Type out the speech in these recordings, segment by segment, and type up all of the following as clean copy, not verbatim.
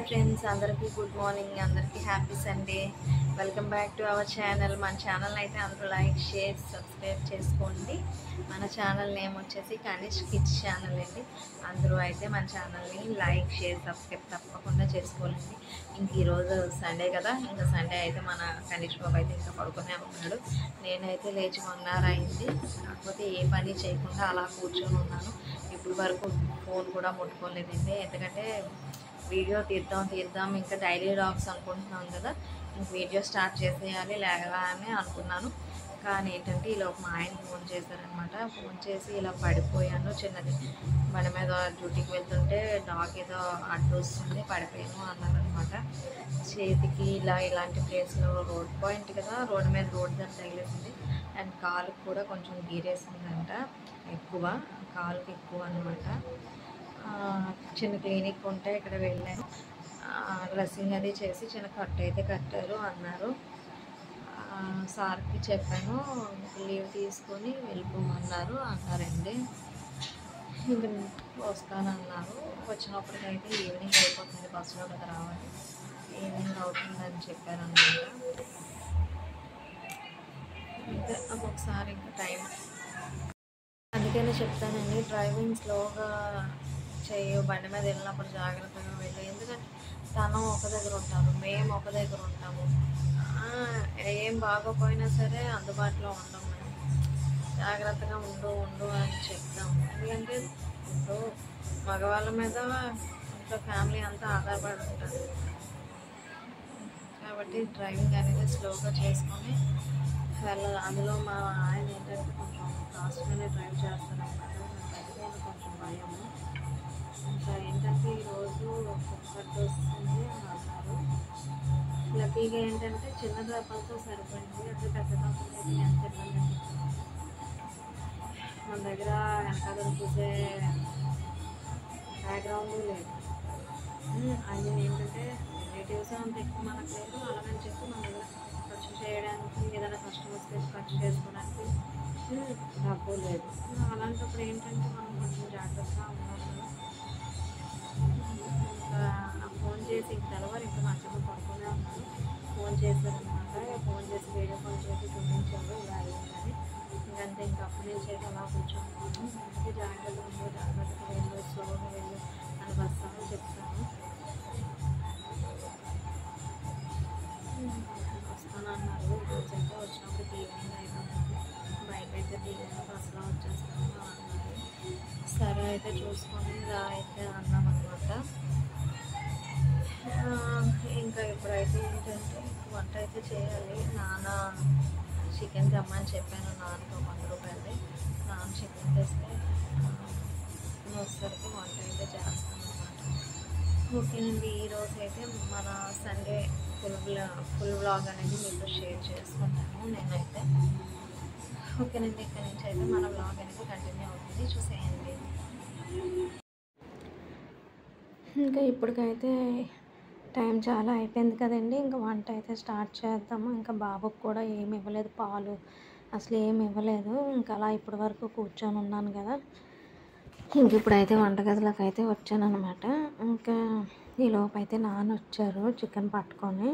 Friends, అందరికీ good morning, అందరికీ happy Sunday. Welcome back to our channel. మన channel అయితే అందరూ లైక్, షేర్, సబ్స్క్రైబ్ చేసుకోండి. మన ఛానల్ నేమ్ వచ్చేసి కనిష్ కిడ్స్ ఛానల్ అండి. అందరూ అయితే మన ఛానల్ని లైక్, షేర్, సబ్స్క్రైబ్ తప్పకుండా చేసుకోవాలండి. ఇంక ఈరోజు సండే కదా, ఇంకా సండే అయితే మన కనిష్ బాబు అయితే ఇంకా పడుకునే ఉన్నాడు. నేనైతే లేచి 1 hour అయింది. కాకపోతే ఏ పని చేయకుండా అలా కూర్చొని ఉన్నాను. ఇప్పుడు వరకు ఫోన్ కూడా ముట్టుకోలేదండి. ఎందుకంటే వీడియో తీద్దాం ఇంకా డైలీ వ్లాగ్స్ అనుకుంటున్నాం కదా, ఇంక వీడియో స్టార్ట్ చేసేయాలి లేవగానే అనుకున్నాను. కానీ ఏంటంటే ఈలోపు మా ఆయన ఫోన్ చేశారనమాట. ఫోన్ చేసి ఇలా పడిపోయాను, చిన్నది బండి మీద డ్యూటీకి వెళ్తుంటే డాగ్ ఏదో అడ్డు వస్తుంది, పడిపోయాను అన్నారనమాట. చేతికి ఇలాంటి ప్లేస్లో రోడ్ పాయింట్ కదా, రోడ్డు మీద రోడ్ దగ్గర తగిలేసింది. అండ్ కాలుకి కూడా కొంచెం గీరేసిందంట, ఎక్కువ కాలుకి ఎక్కువ అనమాట. చిన్న క్లినిక్ ఉంటే ఇక్కడ వెళ్ళాను. డ్రెస్సింగ్ అది చేసి చిన్న కట్ అయితే కట్టారు అన్నారు. సార్కి చెప్పాను, లీవ్ తీసుకొని అన్నారండి. ఇంకా వస్తానన్నారు. వచ్చినప్పటికైతే ఈవినింగ్ అయిపోతుంది, బస్సులో కదా రావాలి, ఈవినింగ్ అవుతుందని చెప్పారన్నమాట. ఇంకా ఒక్కొక్కసారి ఇంకా టైం, అందుకనే చెప్తానండి, డ్రైవింగ్ స్లోగా చేయు, బండి మీద వెళ్ళినప్పుడు జాగ్రత్తగా వెళ్ళు. ఎందుకంటే తను ఒక దగ్గర ఉంటారు, మేము ఒక దగ్గర ఉంటాము. ఏం బాగోపోయినా సరే అందుబాటులో ఉంటాం. మేము జాగ్రత్తగా ఉండు అని చెప్తాము. ఎందుకంటే ఇప్పుడు మగవాళ్ళ మీద ఇంట్లో ఫ్యామిలీ అంతా ఆధారపడి ఉంటుంది కాబట్టి డ్రైవింగ్ అనేది స్లోగా చేసుకొని వెళ్ళాలి. అందులో మా ఆయన ఏంటంటే కొంచెం ఫాస్ట్గానే డ్రైవ్ చేస్తారన్నమాట. నాకు కొంచెం భయము. ఇంకా ఏంటంటే ఈరోజు కుక్కర్ వస్తుంది అన్నారు. లక్కీగా ఏంటంటే చిన్న దెబ్బలతో సరిపోయింది. అంటే పెద్ద దెబ్బలకి ఎంత ఇబ్బంది అనిపిస్తుంది. మన దగ్గర వెనకాల చూసే బ్యాక్గ్రౌండ్ లేదు. అది ఏంటంటే రిలేటివ్స్ అంత ఎక్కువ మనకు లేదు. అలాగని చెప్పి మన దగ్గర ఖర్చు చేయడానికి, ఏదైనా కస్టమర్స్ ఖర్చు చేసుకోవడానికి డబ్బు లేదు. అలాంటప్పుడు ఏంటంటే మనం కొంచెం జాగ్రత్తగా ఉండాలి. ఇంకా ఫోన్ చేసి ఇంక తెల్లవారు ఇంకా మంచిగా పడుకునే ఉన్నాను. ఫోన్ చేశారనమాట. ఫోన్ చేసి వీడియో కాల్ చేసి చూపించారు ఇలా అయ్యిందని. ఇంకంతే, ఇంకా అప్పటి నుంచి అయితే అలా కూర్చోన్నాను. అందుకే జాగ్రత్తగా వెళ్ళు, స్లోగా వెళ్ళు అని వస్తాను చెప్తాను. వస్తానన్నారు. ఈరోజు అయితే వచ్చినప్పుడు ఈవినింగ్ అయిపోయింది. బైక్ అయితే దిగాను, బస్సులో వచ్చేస్తాను అన్నారు. సరే అయితే చూసుకొని ఇలా అయితే అన్నామన్నమాట. ఇంకా ఇప్పుడైతే ఏంటంటే వంట అయితే చేయాలి. నాన్న చికెన్ తెమ్మని చెప్పాను, నాన్నతో 100 రూపాయలది. నాన్న చికెన్ తెస్తే వచ్చేసరికి వంట అయితే చేస్తాను అన్నమాట. ఓకేనండి, ఈరోజు అయితే మన సండే ఫుల్ వ్లాగ్ అనేది మీతో షేర్ చేసుకుంటాను నేనైతే. ఓకేనండి, ఇక్కడ నుంచి అయితే మన వ్లాగ్ అనేది కంటిన్యూ అవుతుంది, చూసేయండి. ఇంకా ఇప్పటికైతే టైం చాలా అయిపోయింది కదండి. ఇంకా వంట అయితే స్టార్ట్ చేద్దాము. ఇంకా బాబుకు కూడా ఏమి ఇవ్వలేదు, పాలు అసలు ఏమి ఇవ్వలేదు. ఇంకా అలా ఇప్పటి వరకు కూర్చొని ఉన్నాను కదా. ఇంక ఇప్పుడైతే వంటగదిలోకి అయితే వచ్చాను అనమాట. ఇంకా ఈలోపు అయితే నాన్న వచ్చారు చికెన్ పట్టుకొని.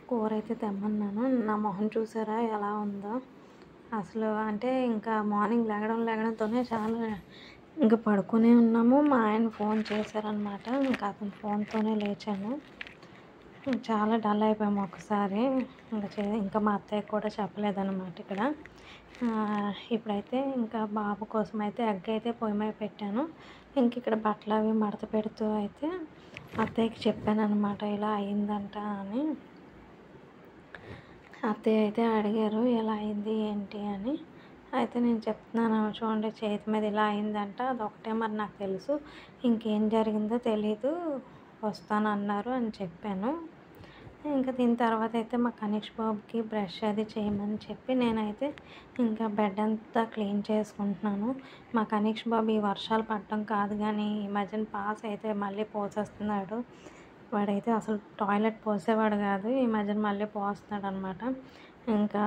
కూర అయితే తెమ్మన్నాను. నా మొహం చూసారా ఎలా ఉందో అసలు. అంటే ఇంకా మార్నింగ్ లేగడంతోనే చాలా ఇంకా పడుకునే ఉన్నాము. మా ఆయన ఫోన్ చేశారనమాట. ఇంకా అతను ఫోన్తోనే లేచాను. చాలా డల్ అయిపోయాము ఒకసారి. ఇంకా మా అత్తయ్య కూడా చెప్పలేదన్నమాట ఇక్కడ. ఇప్పుడైతే ఇంకా బాబు కోసం అయితే ఎగ్ అయితే పొయ్యి మీద పెట్టాను. ఇంక ఇక్కడ బట్టలు అవి మడత పెడుతూ అయితే అత్తయ్యకి చెప్పాను అనమాట, ఇలా అయిందంట అని. అత్తయ్య అయితే అడిగారు ఎలా అయింది ఏంటి అని. అయితే నేను చెప్తున్నాను, చూడండి చేతి మీద ఇలా అయిందంట, అదొకటే మరి నాకు తెలుసు, ఇంకేం జరిగిందో తెలీదు, వస్తానన్నారు అని చెప్పాను. ఇంకా దీని తర్వాత అయితే మా కనిష్ బాబుకి బ్రష్ అది చేయమని చెప్పి నేనైతే ఇంకా బెడ్ అంతా క్లీన్ చేసుకుంటున్నాను. మా కనిష్ బాబు ఈ వర్షాలు పడటం కాదు కానీ ఈ మధ్యన పాస్ అయితే మళ్ళీ పోసేస్తున్నాడు. వాడైతే అసలు టాయిలెట్ పోసేవాడు కాదు, ఈ మధ్యన మళ్ళీ పోస్తున్నాడు అనమాట. ఇంకా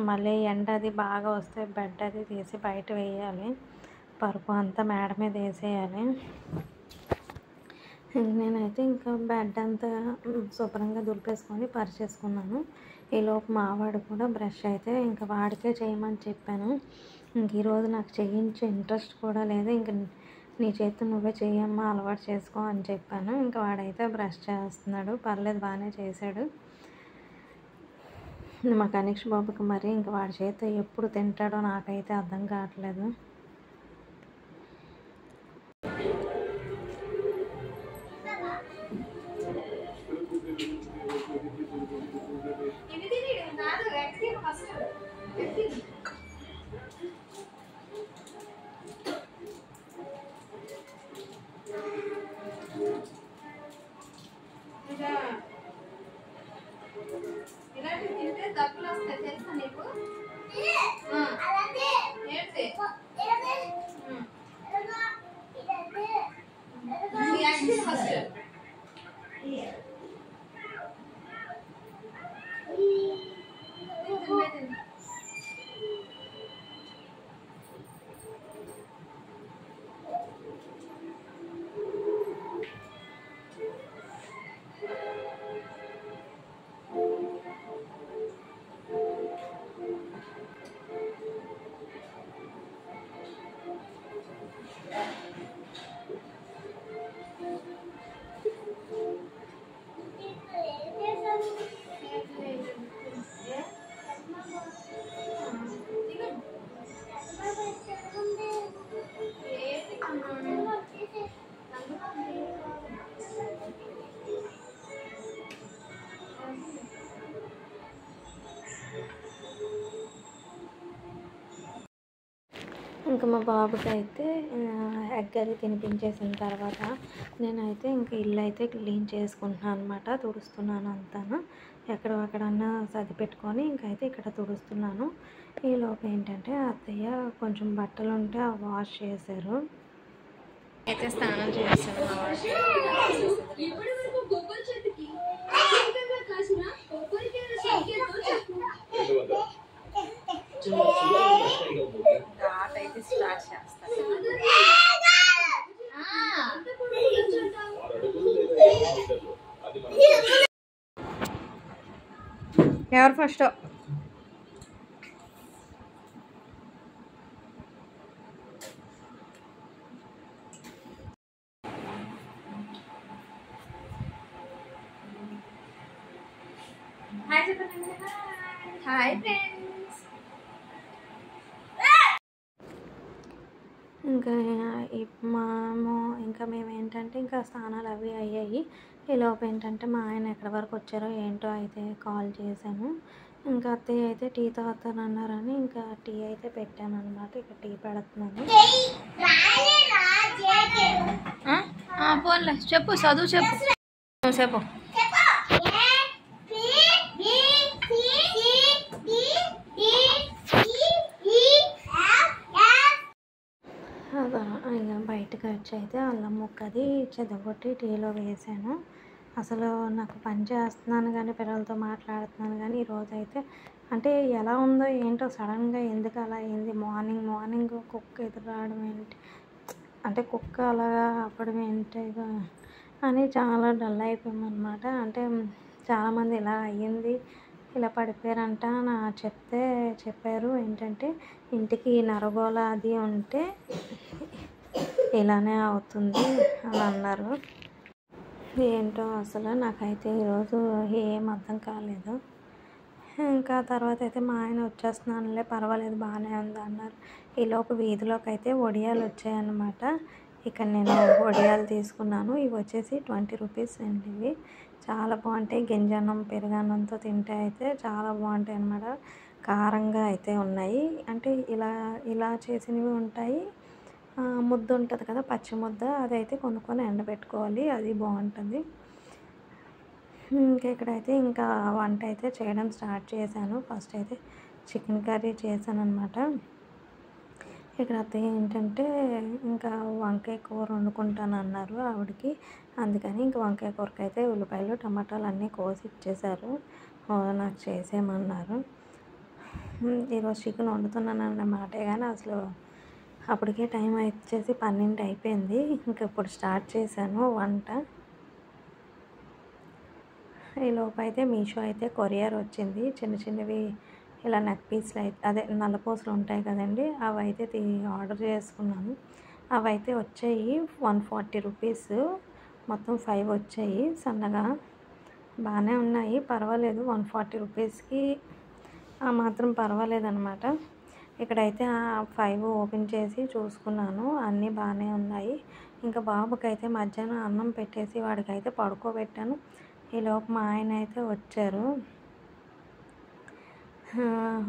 మళ్ళీ ఎండ అది బాగా వస్తే బెడ్ అది తీసి బయట వేయాలి, పరుపు అంతా మేడ మీద వేసేయాలి. నేనైతే ఇంకా బెడ్ అంతా శుభ్రంగా దులిపేసుకొని పరిచేసుకున్నాను. ఈలోపు మావాడు కూడా బ్రష్ అయితే ఇంకా వాడికే చేయమని చెప్పాను. ఇంక ఈరోజు నాకు చేయించే ఇంట్రెస్ట్ కూడా లేదు. ఇంక నీ చేతి నువ్వే చెయ్యమ్మా, అలవాటు చేసుకో అని చెప్పాను. ఇంకా వాడైతే బ్రష్ చేస్తున్నాడు. పర్లేదు, బాగానే చేశాడు. మా కనీష్ బాబుకి మరి ఇంక వాడి చేతి ఎప్పుడు తింటాడో నాకైతే అర్థం కావట్లేదు. ఇలాంటివి తింటే దగ్గులు వస్తాయి, తెలుసా నీకు? ఇంకా మా బాబుకి అయితే ఎగ్ కర్రీ తినిపించేసిన తర్వాత నేనైతే ఇంకా ఇల్లు అయితే క్లీన్ చేసుకుంటున్నాను అనమాట. తుడుస్తున్నాను అంతాను, ఎక్కడన్నా సర్ది పెట్టుకొని ఇంకైతే ఇక్కడ తుడుస్తున్నాను. ఈలోపు ఏంటంటే అత్తయ్య కొంచెం బట్టలు ఉంటే అవి వాష్ చేశారు. అయితే స్నానం చేస్తాను. ఘాట్ అయితే స్టార్ట్ చేస్తాను. ఎవరు ఫస్ట్? హాయ్ చెప్పండి. Hi friends. ఇంకా మేము ఏంటంటే ఇంకా స్నానాలు అవి అయ్యాయి. ఈలోపు ఏంటంటే మా ఆయన ఎక్కడి వరకు వచ్చారో ఏంటో అయితే కాల్ చేశాను. ఇంకా అత్తయ్య అయితే టీ తాగుతానన్నారని ఇంకా టీ అయితే పెట్టాను అనమాట. ఇక టీ పెడుతున్నాను. పోన్లే, చెప్పు, చదువు చెప్పు. చెప్పు. ఇక బయటకు వచ్చి అయితే అల్లం ముక్కది చెదగొట్టి టీలో వేసాను. అసలు నాకు పని చేస్తున్నాను కానీ పిల్లలతో మాట్లాడుతున్నాను కానీ ఈరోజు అయితే అంటే ఎలా ఉందో ఏంటో సడన్గా ఎందుకు అలా అయింది. మార్నింగ్ కుక్క ఎదురు రావడం ఏంటి, అంటే కుక్క అలాగా అప్పడం ఏంటి అని చాలా డల్ అయిపోయామన్నమాట. అంటే చాలామంది ఇలా అయ్యింది, ఇలా పడిపోయారంట నా చెప్పారు. ఏంటంటే ఇంటికి నరగోళ అది ఉంటే ఇలానే అవుతుంది అని అన్నారు. ఏంటో అసలు నాకైతే ఈరోజు ఏం అర్థం కాలేదు. ఇంకా తర్వాత అయితే మా ఆయన వచ్చేస్తున్నానులే, పర్వాలేదు, బాగానే ఉంది అన్నారు. ఈలోపు వీధిలోకి అయితే వడియాలు వచ్చాయన్నమాట. ఇక్కడ నేను వడియాలు తీసుకున్నాను. ఇవి వచ్చేసి 20 రూపీస్ అండి. ఇవి చాలా బాగుంటాయి. గింజన్నం పెరుగన్నంతో తింటే అయితే చాలా బాగుంటాయి అన్నమాట. కారంగా అయితే ఉన్నాయి. అంటే ఇలా చేసినవి ఉంటాయి. ముద్ద ఉంటుంది కదా, పచ్చి ముద్ద, అదైతే కొనుక్కొని ఎండబెట్టుకోవాలి, అది బాగుంటుంది. ఇక్కడైతే ఇంకా వంట అయితే చేయడం స్టార్ట్ చేశాను. ఫస్ట్ అయితే చికెన్ కర్రీ చేశాను అనమాట. ఇక్కడ అత్తయ్య ఏంటంటే ఇంకా వంకాయ కూర వండుకుంటాను అన్నారు ఆవిడకి. అందుకని ఇంకా వంకాయ కూరకి అయితే ఉల్లిపాయలు టమాటాలు అన్నీ కోసి ఇచ్చేసారు, నాకు చేసేయమన్నారు. ఈరోజు చికెన్ వండుతున్నాను అన్నమాటే కానీ అసలు అప్పటికే టైం వచ్చేసి 12 అయిపోయింది. ఇంకా ఇప్పుడు స్టార్ట్ చేశాను వంట. ఈలోపు అయితే మీషో అయితే కొరియర్ వచ్చింది. చిన్న చిన్నవి ఇలా నెక్ పీస్లు అయితే అదే నల్లపూసలు ఉంటాయి కదండి, అవి అయితే ఆర్డర్ చేసుకున్నాను. అవి అయితే వచ్చాయి 140 రూపీస్, మొత్తం 5 వచ్చాయి. సన్నగా బాగానే ఉన్నాయి, పర్వాలేదు. 140 రూపీస్కి ఆ మాత్రం పర్వాలేదన్నమాట. ఇక్కడైతే 5 ఓపెన్ చేసి చూసుకున్నాను, అన్నీ బాగానే ఉన్నాయి. ఇంకా బాబుకైతే మధ్యాహ్నం అన్నం పెట్టేసి వాడికైతే పడుకోబెట్టాను. ఈలోపు మా ఆయన అయితే వచ్చారు.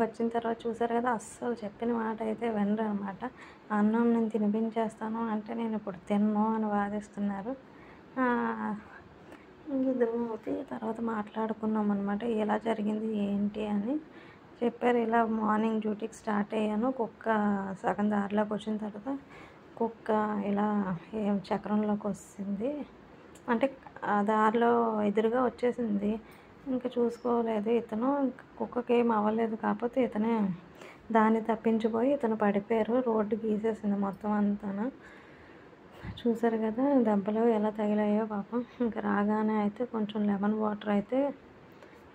వచ్చిన తర్వాత చూసారు కదా, అస్సలు చెప్పిన మాట అయితే వినరు అనమాట. అన్నం నేను తినిపించేస్తాను అంటే నేను ఇప్పుడు తిన్ను అని వాదిస్తున్నారు. ఇద్దరు అయితే తర్వాత మాట్లాడుకున్నాం అనమాట, ఎలా జరిగింది ఏంటి అని. చెప్పారు ఇలా మార్నింగ్ డ్యూటీకి స్టార్ట్ అయ్యాను, కుక్క సగం దారిలోకి వచ్చిన తర్వాత కుక్క ఇలా చక్రంలోకి వస్తుంది, అంటే ఆ దారిలో ఎదురుగా వచ్చేసింది. ఇంకా చూసుకోలేదు ఇతను, కుక్కకి ఏం అవ్వలేదు, కాకపోతే ఇతనే దాన్ని తప్పించిపోయి ఇతను పడిపోయారు. రోడ్డు గీసేసింది మొత్తం అంతా. చూసారు కదా దెబ్బలు ఎలా తగిలాయో పాపం. ఇంకా రాగానే అయితే కొంచెం లెమన్ వాటర్ అయితే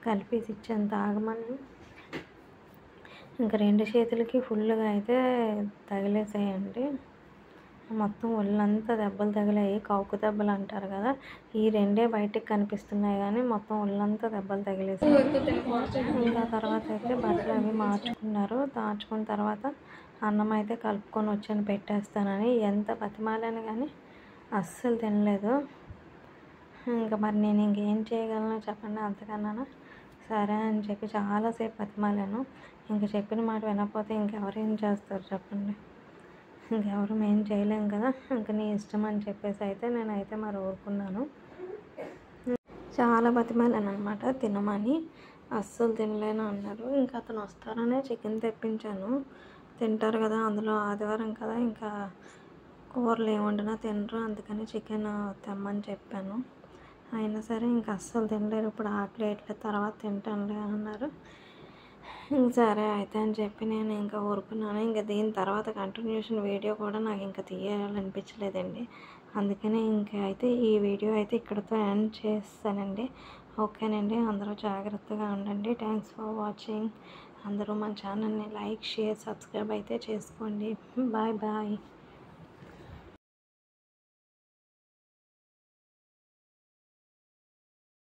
కలిపేసి ఇచ్చాను తాగమని. ఇంకా 2 చేతులకి ఫుల్గా అయితే తగిలేసాయండి, మొత్తం ఒళ్ళంతా దెబ్బలు తగిలాయి. కౌకు దెబ్బలు అంటారు కదా, ఈ 2 బయటికి కనిపిస్తున్నాయి కానీ మొత్తం ఒళ్ళంతా దెబ్బలు తగిలేసాయి. ఇంకా తర్వాత అయితే బట్టలు అవి మార్చుకున్నారు. మార్చుకున్న తర్వాత అన్నం అయితే కలుపుకొని వచ్చాను పెట్టేస్తానని. ఎంత బతిమాలను కానీ అస్సలు తినలేదు. ఇంకా మరి నేను ఇంకేం చేయగలను చెప్పండి అంతకన్నా. సరే అని చెప్పి చాలాసేపు బతిమాలాను. ఇంకా చెప్పిన మాట వినకపోతే ఇంకెవరేం చేస్తారు చెప్పండి, ఇంకెవరు ఏం చేయలేం కదా. ఇంక నీ ఇష్టం అని చెప్పేసి అయితే నేనైతే మరి ఊరుకున్నాను. చాలా బతిమాలాను అనమాట తినమని, అస్సలు తినలేను అన్నారు. ఇంకా అతను వస్తారనే చికెన్ తెప్పించాను, తింటారు కదా, అందులో ఆదివారం కదా, ఇంకా కూరలు ఏమి వండినా తినరు, అందుకని చికెన్ తెమ్మని చెప్పాను. అయినా సరే ఇంకా అస్సలు తినలేరు. ఇప్పుడు ఆకలి వేయట్లేదు, తర్వాత తింటానులే అన్నారు. సరే అయితే అని చెప్పి నేను ఇంకా ఊరుకున్నాను. ఇంకా దీని తర్వాత కంటిన్యూషన్ వీడియో కూడా నాకు ఇంకా తీయాలనిపించలేదండి, అందుకని ఇంకా అయితే ఈ వీడియో అయితే ఇక్కడితో ఎండ్ చేస్తానండి. ఓకేనండి, అందరూ జాగ్రత్తగా ఉండండి. Thanks for watching. అందరూ మన ఛానల్ని లైక్, షేర్, సబ్స్క్రైబ్ అయితే చేసుకోండి. Bye bye.